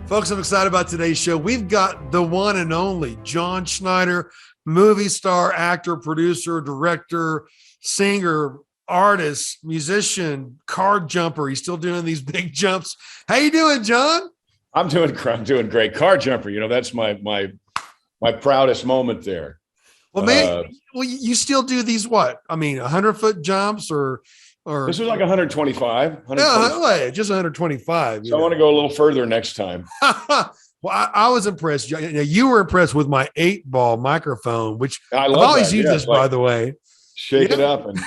Folks, I'm excited about today's show. We've got the one and only John Schneider, movie star, actor, producer, director, singer, artist, musician, card jumper. He's still doing these big jumps. How you doing, John? I'm doing great. Car jumper, that's my proudest moment there. Well, man, you still do these what? I mean, 100-foot jumps or this was like 125. Yeah, just 125. So I want to go a little further next time. Well, I was impressed. You were impressed with my 8-ball microphone, which I've always used this, by the way. Shake it up and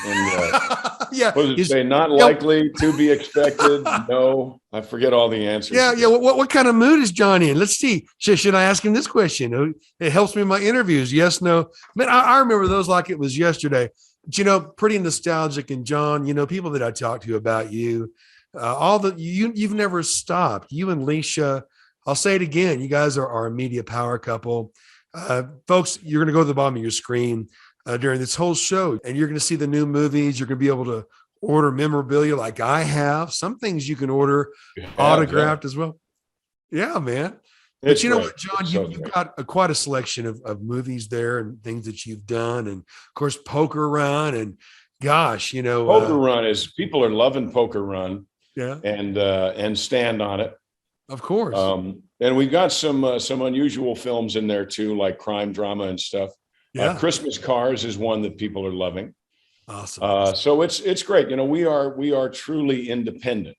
yeah. What does it say? Not likely, to be expected. No, I forget all the answers. Yeah. What kind of mood is John in? Let's see. Should I ask him this question? It helps me in my interviews. Yes, no. Man, I remember those like it was yesterday. But, pretty nostalgic. And John, people that I talk to about you, you've never stopped. You and Leisha, I'll say it again. You guys are a media power couple. Folks, you're going to go to the bottom of your screen during this whole show, and you're going to see the new movies. You're going to be able to order memorabilia like I have. Some things you can order autographed as well. Yeah, man. But you know what, John, you've got quite a selection of movies there and things that you've done. And of course, Poker Run, and gosh, Poker Run is, people are loving Poker Run. Yeah. And Stand on It. Of course. And we've got some unusual films in there too, like crime drama and stuff. Yeah. Christmas Cars is one that people are loving. Awesome. So it's great. We are truly independent.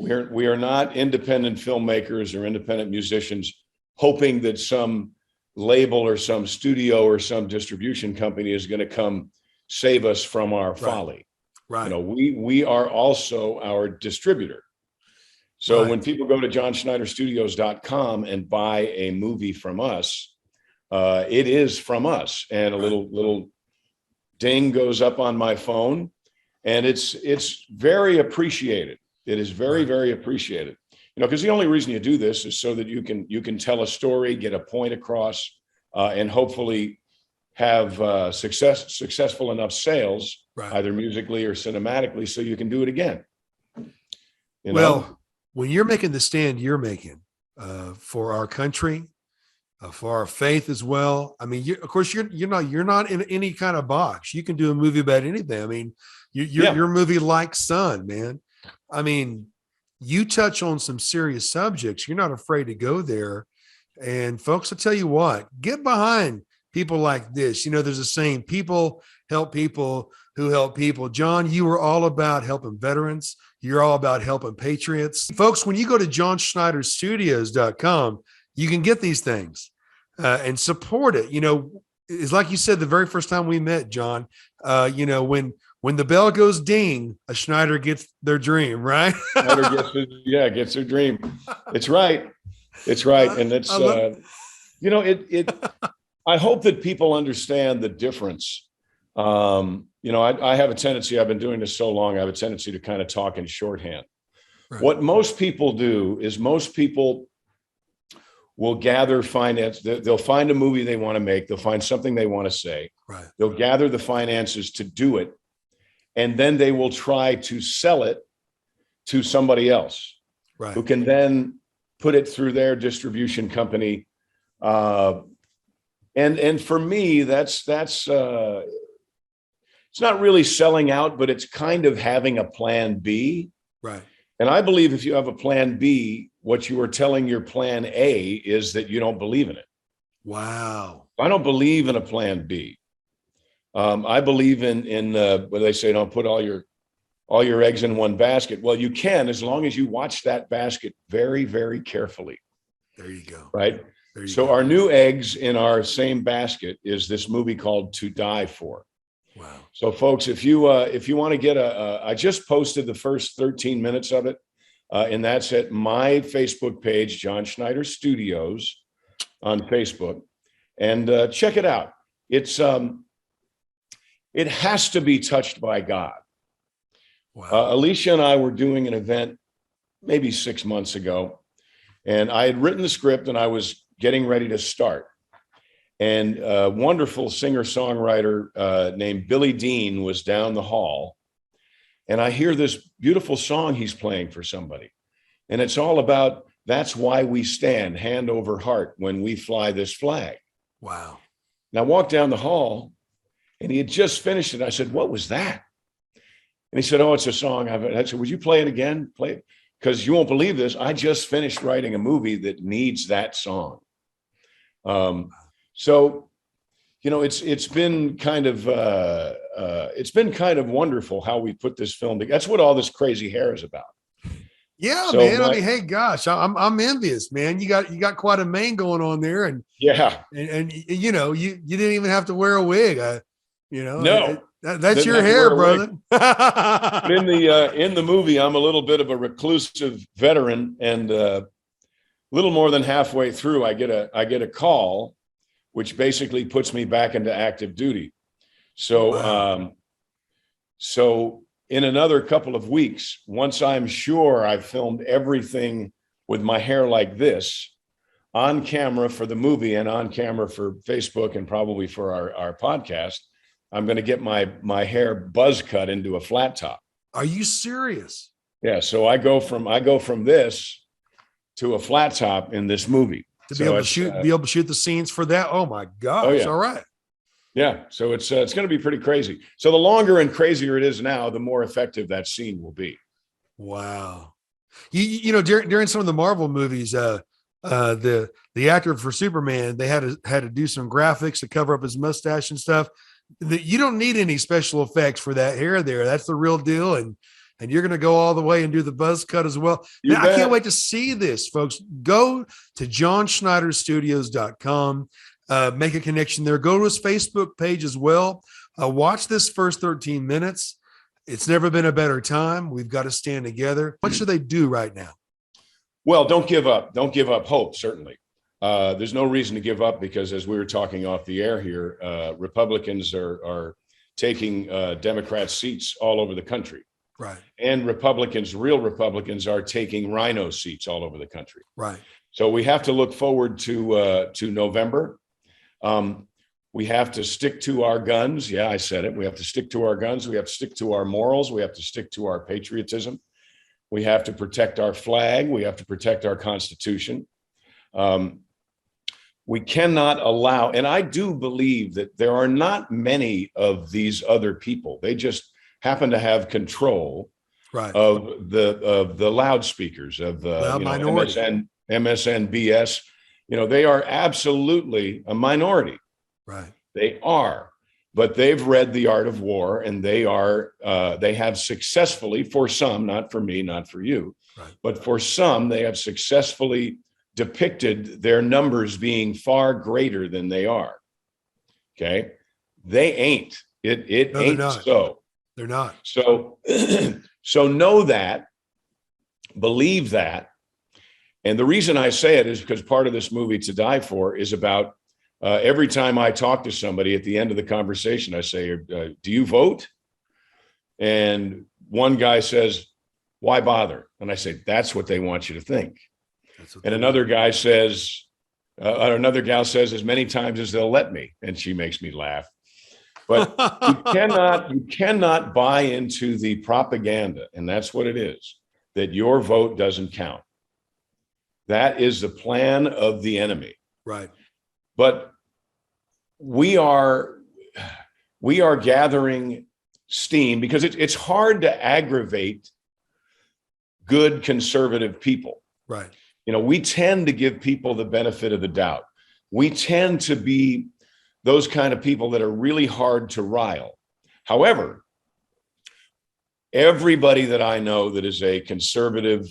We are not independent filmmakers or independent musicians hoping that some label or some studio or some distribution company is going to come save us from our folly. Right. We are also our distributor. So when people go to johnschneiderstudios.com and buy a movie from us, it is from us, and a little ding goes up on my phone, and it's very appreciated. It is very, very appreciated. Because the only reason you do this is so that you can tell a story, get a point across, and hopefully have successful enough sales, either musically or cinematically, so you can do it again. Well, when you're making the stand you're making for our country, for our faith as well. I mean, of course, you're not in any kind of box. You can do a movie about anything. I mean, your movie like Son, man. I mean, you touch on some serious subjects. You're not afraid to go there. And folks, I'll tell you what, get behind people like this. There's a saying, people help people who help people. John, you are all about helping veterans. You're all about helping patriots. Folks, when you go to johnschneiderstudios.com, you can get these things and support it. It's like you said, the very first time we met, John, when the bell goes ding, a Schneider gets their dream, right? Schneider gets their dream. It's right. And it's, I hope that people understand the difference. I have a tendency, I've been doing this so long, I have a tendency to kind of talk in shorthand. Right. What most people do is will gather finance. They'll find a movie they want to make. They'll find something they want to say. Right. They'll gather the finances to do it. And then they will try to sell it to somebody else, who can then put it through their distribution company. And for me, that's it's not really selling out, but it's kind of having a plan B. Right. And I believe if you have a plan B, what you are telling your plan A is that you don't believe in it. Wow. I don't believe in a plan B. I believe in what they say, don't put all your eggs in one basket. Well, you can, as long as you watch that basket very, very carefully. There you go. Right. So our new eggs in our same basket is this movie called To Die For. Wow. So folks, if you want to get I just posted the first 13 minutes of it. And that's at my Facebook page, John Schneider Studios on Facebook, and check it out. It has to be touched by God. Wow. Alicia and I were doing an event maybe 6 months ago, and I had written the script and I was getting ready to start. And a wonderful singer-songwriter named Billy Dean was down the hall. And I hear this beautiful song he's playing for somebody. And it's all about That's why we stand hand over heart when we fly this flag. Wow. And I walked down the hall and he had just finished it. I said, what was that? And he said, oh, it's a song. I said, would you play it again? Play it. Because you won't believe this. I just finished writing a movie that needs that song. So, you know, it's been kind of wonderful how we put this film together. That's what all this crazy hair is about. Yeah, So man. I mean, hey, gosh, I'm envious, man. You got quite a mane going on there, and yeah, and you know, you didn't even have to wear a wig. No. That's Didn't your have to hair, wear a wig. brother. But in the movie, I'm a little bit of a reclusive veteran, and a little more than halfway through, I get a call, which basically puts me back into active duty. So, Wow. so in another couple of weeks, once I'm sure I've filmed everything with my hair like this on camera for the movie and on camera for Facebook and probably for our podcast, I'm going to get my hair buzz cut into a flat top. Are you serious? Yeah. So I go from this to a flat top in this movie. To be able to shoot the scenes for that. Oh my gosh. Oh, yeah. All right. Yeah. So it's going to be pretty crazy. So the longer and crazier it is now, the more effective that scene will be. Wow. You know, during some of the Marvel movies, the actor for Superman, they had to do some graphics to cover up his mustache and stuff. You don't need any special effects for that hair there. That's the real deal. And you're going to go all the way and do the buzz cut as well. Man, I can't wait to see this, folks. Go to johnschneiderstudios.com, make a connection there. Go to his Facebook page as well. Watch this first 13 minutes. It's never been a better time. We've got to stand together. What should they do right now? Well, don't give up. Don't give up hope, certainly. There's no reason to give up because, as we were talking off the air here, Republicans are taking Democrat seats all over the country. Right. And real Republicans are taking rhino seats all over the country. Right. So we have to look forward to November. We have to stick to our guns. Yeah, I said it. We have to stick to our guns. We have to stick to our morals. We have to stick to our patriotism. We have to protect our flag. We have to protect our Constitution. We cannot allow, and I do believe that there are not many of these other people. They just happen to have control of the loudspeakers of MSNBS. You know, they are absolutely a minority. Right. They are, but they've read The Art of War, and they have successfully, for some, not for me, not for you, but for some, they have successfully depicted their numbers being far greater than they are. Okay. They ain't. It No, ain't so. They're not. So, so know that, believe that. And the reason I say it is because part of this movie, To Die For, is about every time I talk to somebody at the end of the conversation, I say, do you vote? And one guy says, why bother? And I say, that's what they want you to think. And another guy says, another gal says, as many times as they'll let me. And she makes me laugh. But you cannot buy into the propaganda, and that's what it is, that your vote doesn't count. That is the plan of the enemy. Right. But we are gathering steam because it's hard to aggravate good conservative people. Right. You know, we tend to give people the benefit of the doubt. We tend to be those kind of people that are really hard to rile. However, everybody that I know that is a conservative,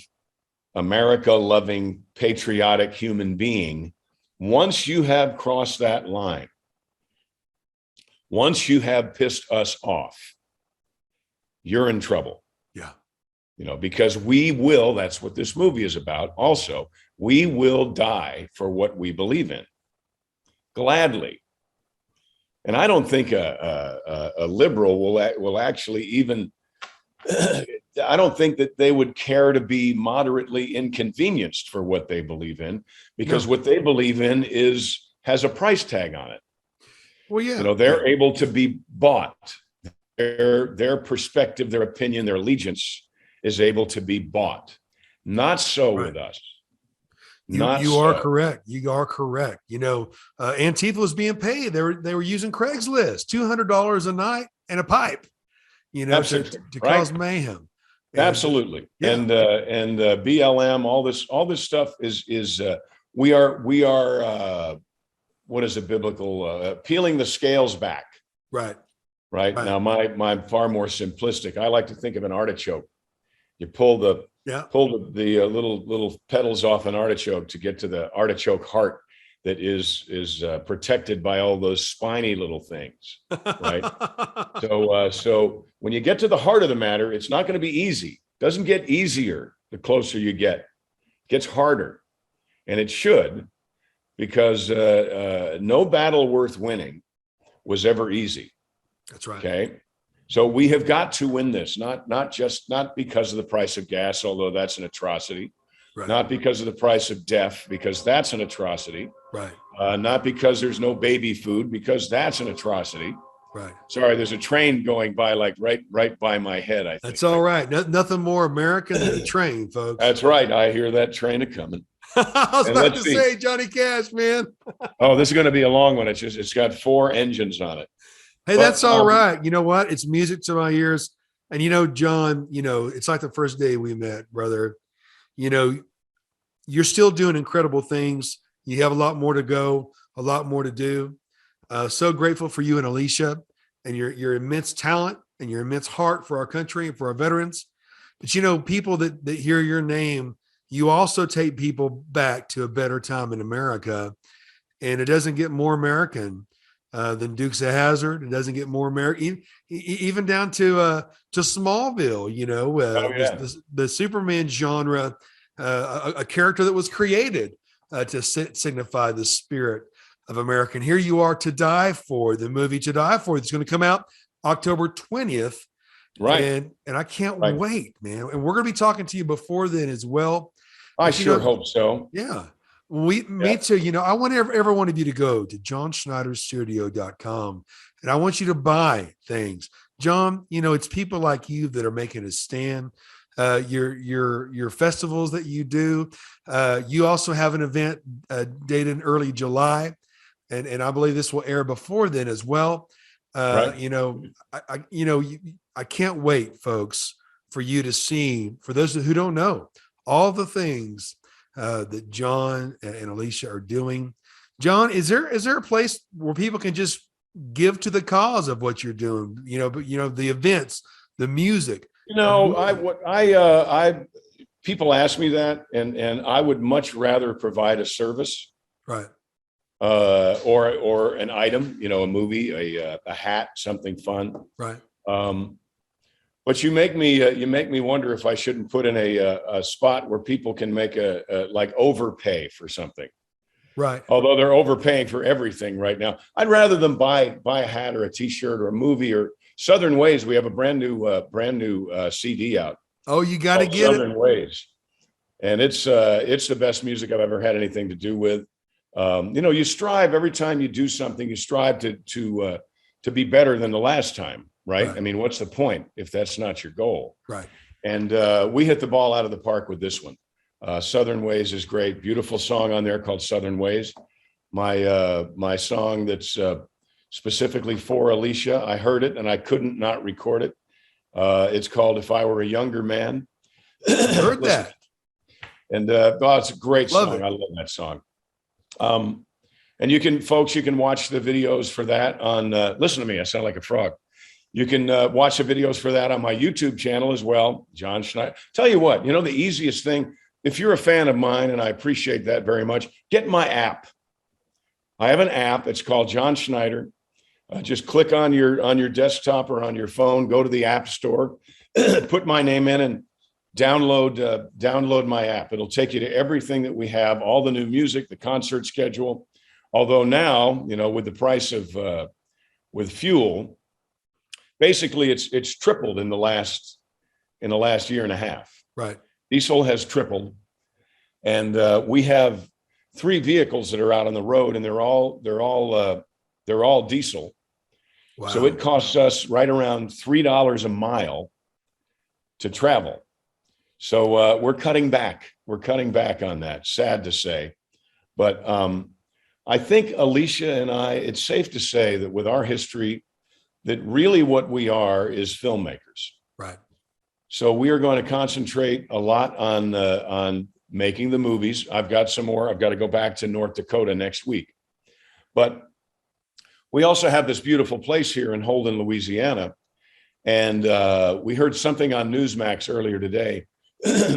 America-loving, patriotic human being, once you have crossed that line, once you have pissed us off, you're in trouble. Yeah. You know, because we will, that's what this movie is about also, we will die for what we believe in, gladly. And I don't think a liberal will actually even, I don't think that they would care to be moderately inconvenienced for what they believe in, because what they believe in has a price tag on it. Well, yeah. You know, they're able to be bought. Their perspective, their opinion, their allegiance is able to be bought. Not so with us. not You are so. correct. You are correct. Antifa was being paid. They were using Craigslist, $200 a night and a pipe, Absolutely. to Right. cause mayhem. And Absolutely. yeah. And BLM, all this stuff is we are what is a biblical peeling the scales back. Right. Right. Now, my far more simplistic. I like to think of an artichoke. You pull the little petals off an artichoke to get to the artichoke heart that is protected by all those spiny little things, right? So when you get to the heart of the matter, it's not going to be easy. It doesn't get easier the closer you get. It gets harder, and it should, because no battle worth winning was ever easy. That's right. Okay. So we have got to win this, not because of the price of gas, although that's an atrocity, right. Not because of the price of death, because that's an atrocity, right. Not because there's no baby food, because that's an atrocity. Right. Sorry, there's a train going by, like right by my head. I think that's all right. Nothing more American than a train, folks. That's right. I hear that train a coming. I was about to say, Johnny Cash, man. Oh, this is going to be a long one. It's got 4 engines on it. Hey, that's all right. You know what? It's music to my ears. And, John, it's like the first day we met, brother. You're still doing incredible things. You have a lot more to go, a lot more to do. So grateful for you and Alicia and your immense talent and your immense heart for our country and for our veterans. But, people that hear your name, you also take people back to a better time in America. And it doesn't get more American than Dukes of Hazzard. It doesn't get more American, even down to Smallville. The Superman genre, a character that was created to signify the spirit of America. And here you are, To Die For, the movie To Die For. It's going to come out October 20th. Right. And I can't wait, man. And we're going to be talking to you before then as well. I sure hope so. Yeah. Me too. I want every one of you to go to johnschneiderstudio.com, and I want you to buy things. John, it's people like you that are making a stand. Your festivals that you do. You also have an event dated in early July, and I believe this will air before then as well. Right. I can't wait, folks, for you to see, for those who don't know, all the things that John and Alicia are doing. John, is there a place where people can just give to the cause of what you're doing? The events, the music. People ask me that, and I would much rather provide a service, right? Or an item, a movie, a hat, something fun, right? But you make me wonder if I shouldn't put in a spot where people can make like overpay for something. Right. Although they're overpaying for everything right now. I'd rather them buy a hat or a T-shirt or a movie or Southern Ways. We have a brand new CD out. Oh, you got to get Southern Ways, and it's the best music I've ever had anything to do with. You strive every time you do something. You strive to be better than the last time. Right. I mean, what's the point if that's not your goal? Right. And we hit the ball out of the park with this one. Southern Ways is great. Beautiful song on there called Southern Ways. My song that's specifically for Alicia. I heard it and I couldn't not record it. It's called If I Were a Younger Man. I heard that. And it's a great Love song. it. I love that song. And you can watch the videos for that on, listen to me, I sound like a frog. You can watch the videos for that on my YouTube channel as well, John Schneider. Tell you what, the easiest thing, if you're a fan of mine, and I appreciate that very much, get my app. I have an app. It's called John Schneider. Just click on your desktop or on your phone, go to the App Store, put my name in, and download my app. It'll take you to everything that we have, all the new music, the concert schedule. Although now, with the price of with fuel, basically it's tripled in the last year and a half. Right. Diesel has tripled, and we have 3 vehicles that are out on the road, and they're all diesel. Wow. So it costs us right around $3 a mile to travel. So we're cutting back. We're cutting back on that. Sad to say. But I think Alicia and I, it's safe to say that with our history, that really what we are is filmmakers. Right. So we are going to concentrate a lot on making the movies. I've got some more. I've got to go back to North Dakota next week. But we also have this beautiful place here in Holden, Louisiana. And we heard something on Newsmax earlier today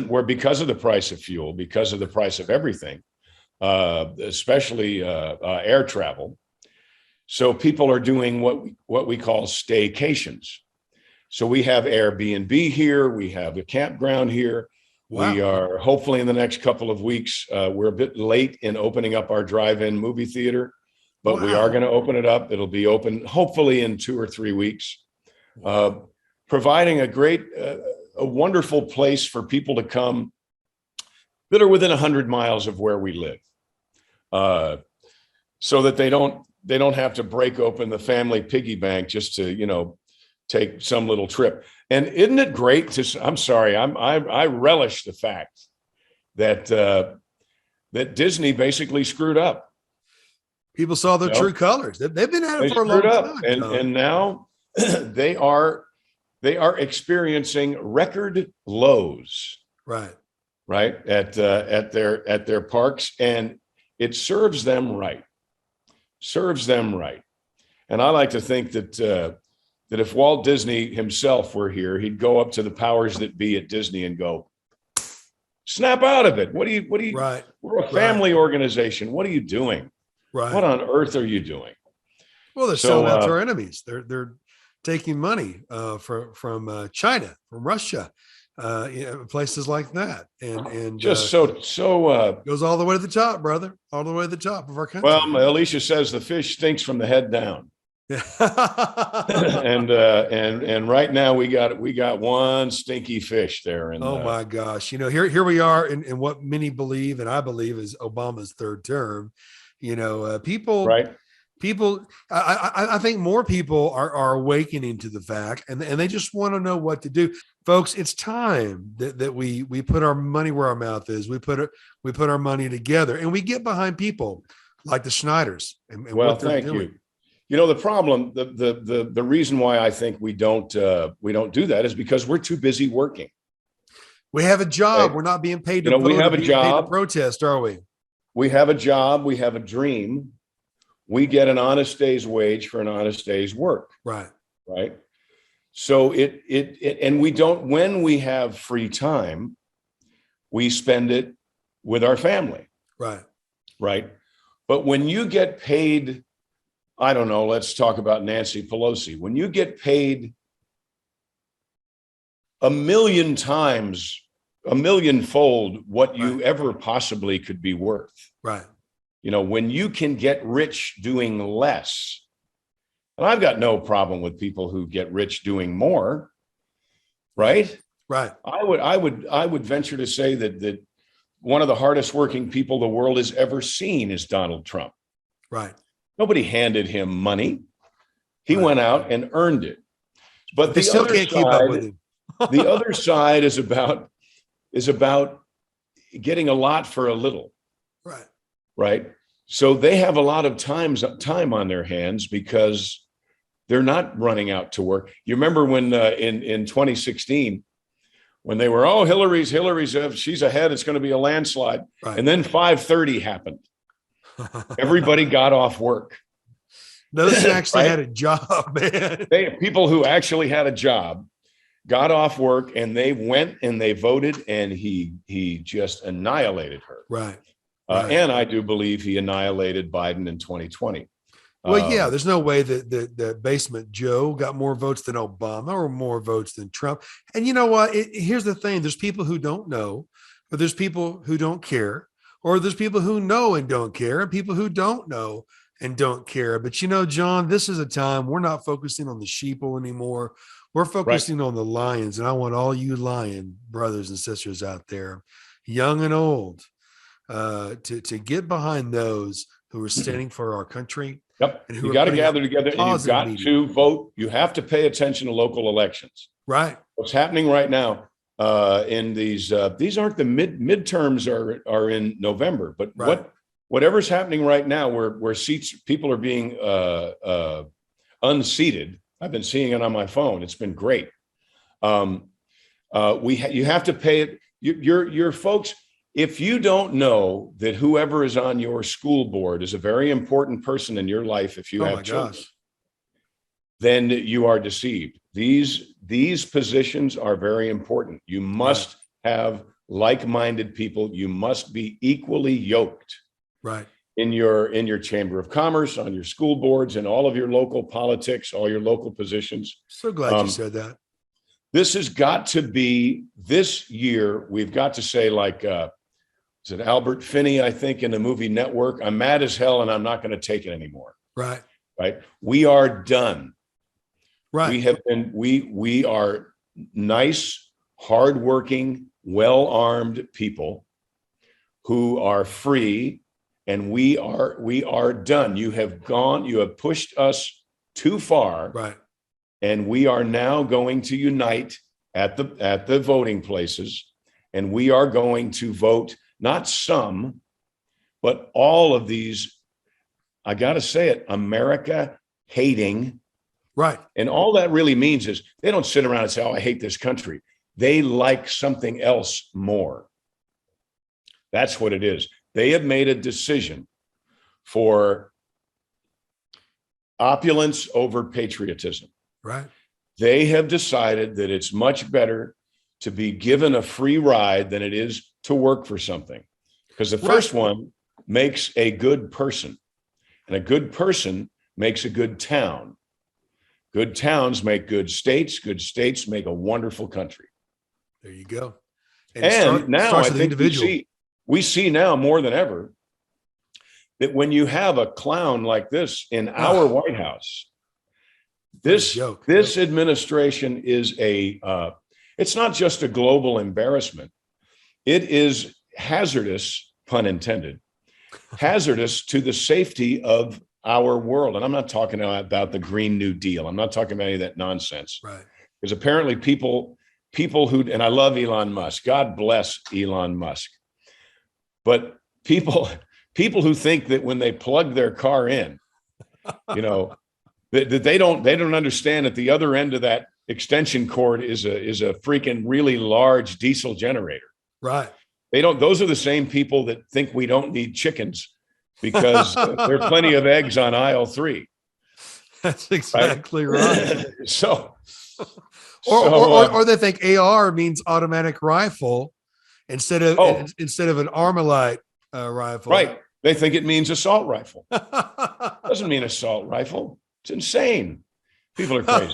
where because of the price of fuel, because of the price of everything, especially air travel, so people are doing what we call staycations. So we have Airbnb here. We have a campground here. Wow. We are hopefully in the next couple of weeks. We're a bit late in opening up our drive-in movie theater, but we are going to open it up. It'll be open hopefully in 2 or 3 weeks, providing a wonderful place for people to come that are within 100 miles of where we live, so that they don't have to break open the family piggy bank just to, take some little trip. And isn't it great I'm sorry, I relish the fact that that Disney basically screwed up. People saw their true colors. They've been at it for a long time. And now they are experiencing record lows. Right. At their parks, and it serves them right. And I like to think that if Walt Disney himself were here, he'd go up to the powers that be at Disney and go, snap out of it. What do you, right. We're a family organization. What are you doing? Right. What on earth are you doing? Well, they're selling out to our enemies. They're taking money from China, from Russia, places like that, and just goes all the way to the top, brother, all the way to the top of our country. Well, Alicia says the fish stinks from the head down. and right now we got one stinky fish there. And my gosh, here we are in what many believe, and I believe, is Obama's third term. People, right? People, I think more people are awakening to the fact, and they just want to know what to do. Folks, it's time that we put our money where our mouth is. We put our money together, and we get behind people like the Schneiders. And well, thank you. The problem, the reason why I think we don't do that is because we're too busy working. We have a job. Right? We're not being paid to vote. We have a job. To protest, are we? We have a job. We have a dream. We get an honest day's wage for an honest day's work. Right. So and we don't, when we have free time, we spend it with our family. Right. But when you get paid, I don't know, let's talk about Nancy Pelosi. When you get paid a million fold what you ever possibly could be worth. Right. When you can get rich doing less, and I've got no problem with people who get rich doing more, right? Right. I would venture to say that one of the hardest working people the world has ever seen is Donald Trump. Right. Nobody handed him money. He went out and earned it. But they still can't keep up with him. The other side is about getting a lot for a little. Right. So they have a lot of time on their hands because they're not running out to work. You remember when in 2016, when they were, Hillary's, she's ahead, it's going to be a landslide. Right. And then 5:30 happened. Everybody got off work. Those actually had a job, man. People who actually had a job got off work, and they went and they voted, and he just annihilated her. Right. And I do believe he annihilated Biden in 2020. Well, yeah, there's no way that Basement Joe got more votes than Obama or more votes than Trump. And you know what? Here's the thing. There's people who don't know, but there's people who don't care, or there's people who know and don't care, and people who don't know and don't care. But John, this is a time we're not focusing on the sheeple anymore. We're focusing on the lions. And I want all you lion brothers and sisters out there, young and old, to get behind those who are standing for our country. Yep. And you got to gather together, and you've got to vote. You have to pay attention to local elections. Right. What's happening right now? in these aren't the midterms are in November, but Right. whatever's happening right now where people are being unseated. I've been seeing it on my phone. It's been great. You have to pay it. Your folks, if you don't know that whoever is on your school board is a very important person in your life, if you have children, then you are deceived. These positions are very important. You must have like-minded people. You must be equally yoked. Right. In your chamber of commerce, on your school boards, and all of your local politics, all your local positions. So glad you said that. This has got to be this year. We've got to say, like, is it Albert Finney, I think, in the movie Network? I'm mad as hell and I'm not going to take it anymore. Right. Right. We are done. Right. We are nice, hardworking, well-armed people who are free, and we are done. You have pushed us too far. Right. And we are now going to unite at the voting places, and we are going to vote not some, but all of these, I got to say it, America hating. Right. And all that really means is they don't sit around and say, oh, I hate this country. They like something else more. That's what it is. They have made a decision for opulence over patriotism. Right. They have decided that it's much better to be given a free ride than it is to work for something. Because the first one makes a good person, and a good person makes a good town. Good towns make good states make a wonderful country. There you go. And now I think we see now more than ever that when you have a clown like this in our White House, this administration is it's not just a global embarrassment. It is hazardous, pun intended, hazardous to the safety of our world. And I'm not talking about the Green New Deal. I'm not talking about any of that nonsense. Right. Because apparently people who, and I love Elon Musk, God bless Elon Musk, but people who think that when they plug their car in, that they don't understand at the other end of that extension cord is a freaking really large diesel generator. Right. Those are the same people that think we don't need chickens because there are plenty of eggs on aisle 3. That's exactly right. Or they think AR means automatic rifle instead of an Armalite rifle. Right. They think it means assault rifle. Doesn't mean assault rifle. It's insane. People are crazy.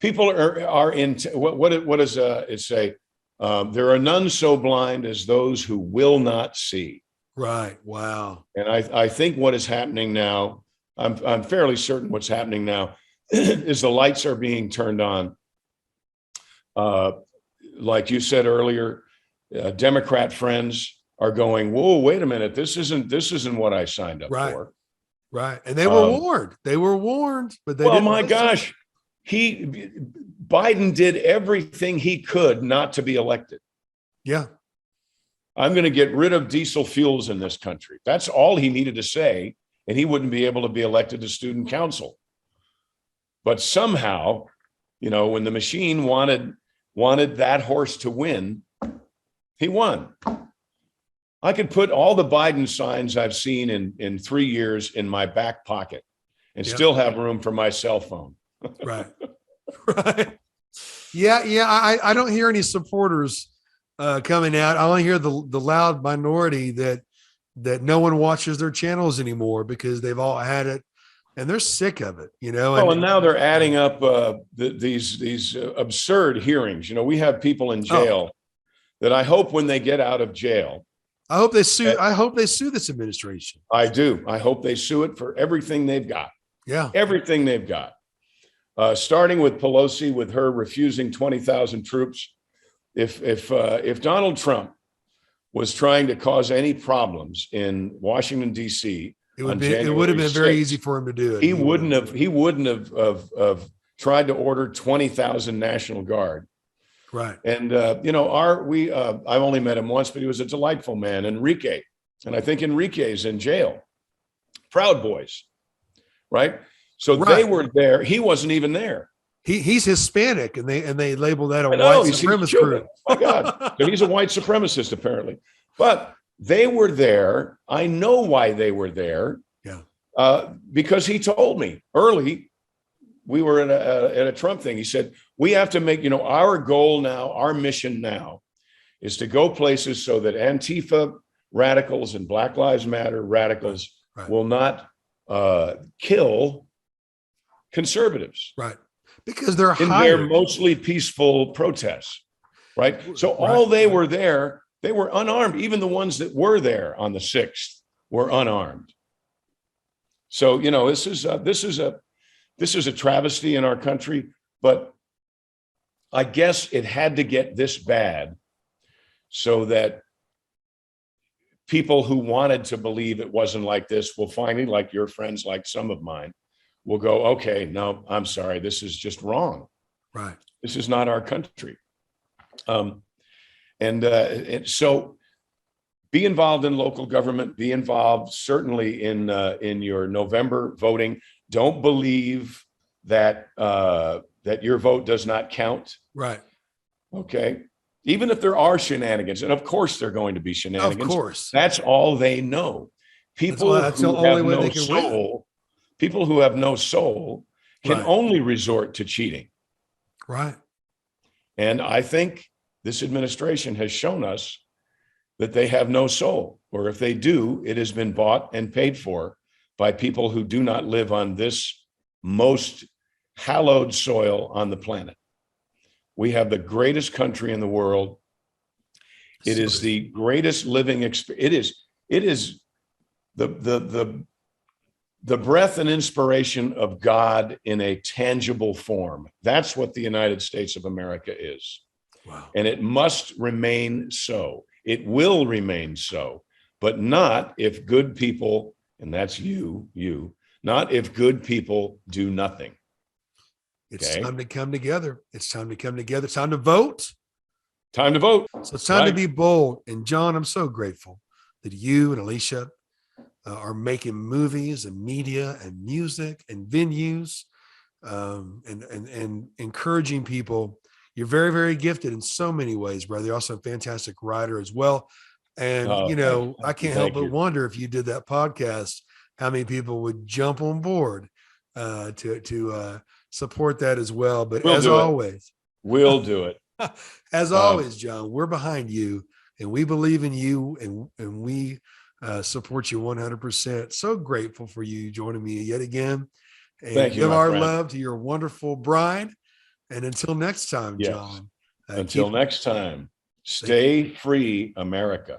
people are into what does it say? There are none so blind as those who will not see. Right. Wow. And I think what is happening now, I'm fairly certain what's happening now is the lights are being turned on. Like you said earlier, Democrat friends are going, whoa, wait a minute. This isn't what I signed up for. Right. And they were warned. They were warned, but they didn't. Oh my gosh. Biden did everything he could not to be elected. Yeah. I'm going to get rid of diesel fuels in this country. That's all he needed to say. And he wouldn't be able to be elected to student council. But somehow, when the machine wanted that horse to win, he won. I could put all the Biden signs I've seen in 3 years in my back pocket and still have room for my cell phone. Right. Right. Yeah. I don't hear any supporters coming out. I only hear the loud minority that no one watches their channels anymore because they've all had it and they're sick of it, and now they're adding up these absurd hearings. We have people in jail that I hope when they get out of jail, I hope they sue this administration. I do. I hope they sue it for everything they've got. Yeah. Everything they've got. Starting with Pelosi, with her refusing 20,000 troops. If Donald Trump was trying to cause any problems in Washington, D.C., it would have been very easy for him to do it. He wouldn't have tried to order 20,000 National Guard Right. And, I've only met him once, but he was a delightful man, Enrique. And I think Enrique's in jail. Proud Boys. Right. So they were there. He wasn't even there. He's Hispanic, and they label that a white He's supremacist Cuban. group. My God. So he's a white supremacist, apparently. But they were there. I know why they were there. Yeah. Because he told me early, we were at a Trump thing. He said, we have to make, our goal now, our mission now is to go places so that Antifa radicals and Black Lives Matter radicals will not kill conservatives. Right. Because they're in hired. their mostly peaceful protests. Right. So all they were there, they were unarmed. Even the ones that were there on the 6th were unarmed. So, this is a travesty in our country, but I guess it had to get this bad so that people who wanted to believe it wasn't like this will finally, like your friends, like some of mine, will go, okay, no, I'm sorry, this is just wrong. Right. This is not our country. And so be involved in local government, be involved certainly in your November voting. Don't believe that your vote does not count. Right. Okay. Even if there are shenanigans, and of course there are going to be shenanigans. Of course. That's all they know. People who have no soul can only resort to cheating. Right. And I think this administration has shown us that they have no soul, or if they do, it has been bought and paid for by people who do not live on this most hallowed soil on the planet. We have the greatest country in the world. It is the greatest living experience. It is the breath and inspiration of God in a tangible form. That's what the United States of America is. Wow. And it must remain so. It will remain so, but not if good people, and that's you, not if good people do nothing. It's time to come together. It's time to come together. It's time to vote. Time to vote. So it's time to be bold. And John, I'm so grateful that you and Alicia are making movies and media and music and venues and encouraging people. You're very, very gifted in so many ways, brother. You're also a fantastic writer as well. And, I can't help but wonder if you did that podcast, how many people would jump on board to support that as well. But we'll do it. As always, John, we're behind you and we believe in you and we support you 100%. So grateful for you joining me yet again. And thank you, give our love to your wonderful bride. And until next time, John. Until next time, stay free, America.